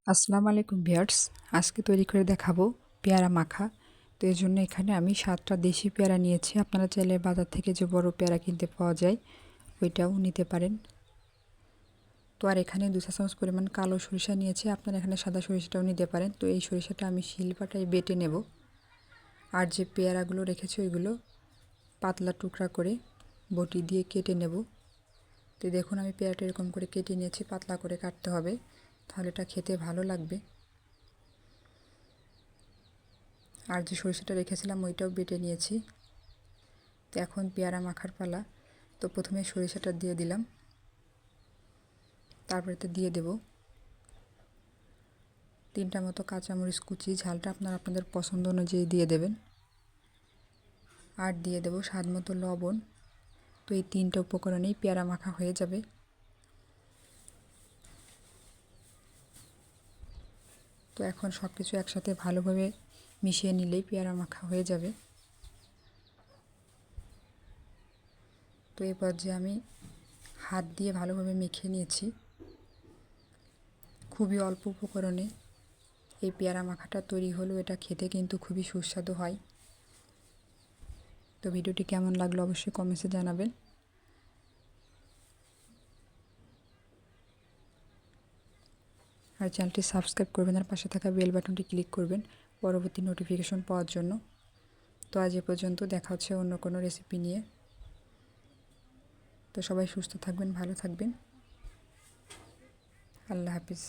আসসালামু আলাইকুম ভিউয়ার্স। আজকে তৈরি করে দেখাবো পেয়ারা মাখা। তো এর জন্য এখানে আমি 7টা দেশি পেয়ারা নিয়েছি। আপনারা চাইলে বাজার থেকে যে বড় পেয়ারা কিনতে পাওয়া যায় ওইটাও নিতে পারেন। তো আর এখানে 2 চা চামচ পরিমাণ কালো সরিষা নিয়েছি। আপনারা এখানে সাদা সরিষাটাও নিতে পারেন। তো এই সরিষাটা আমি শিলপাটায় বেটে নেব। আর যে পেয়ারাগুলো রেখেছি ওইগুলো পাতলা টুকরা করে বটি দিয়ে কেটে নেব। তো দেখুন আমি পেয়ারাটা এরকম করে কেটে নিয়েছি, পাতলা করে কাটতে হবে, তাহলে এটা খেতে ভালো লাগবে। আর যে সরিষাটা রেখেছিলাম ওইটাও বেটে নিয়েছি। তো এখন পেয়ারা মাখার পালা। তো প্রথমে সরিষাটা দিয়ে দিলাম, তারপরে তো দিয়ে দেব 3টা মতো কাঁচামরিচ কুচি, ঝালটা আপনারা আপনাদের পছন্দ অনুযায়ী দিয়ে দেবেন। আর দিয়ে দেব স্বাদ মতো লবণ। তো এই 3টা উপকরণেই পেয়ারা মাখা হয়ে যাবে। তো এখন সব কিছু একসাথে ভালোভাবে মিশিয়ে নিলেই পেয়ারা মাখা হয়ে যাবে। তো এই পর্যায়ে আমি হাত দিয়ে ভালোভাবে মেখে নিয়েছি। খুবই অল্প উপকরণে এই পেয়ারা মাখাটা তৈরি হলো। এটা খেতে কিন্তু খুবই সুস্বাদু হয়। তো ভিডিওটি কেমন লাগলো অবশ্যই কমেন্টসে জানাবেন। আর চ্যানেলটি সাবস্ক্রাইব করবেন আর পাশে থাকা বেল বাটনটি ক্লিক করবেন পরবর্তী নোটিফিকেশন পাওয়ার জন্য। তো আজ এ পর্যন্ত, দেখা হচ্ছে অন্য কোনো রেসিপি নিয়ে। তো সবাই সুস্থ থাকবেন, ভালো থাকবেন। আল্লাহ হাফিজ।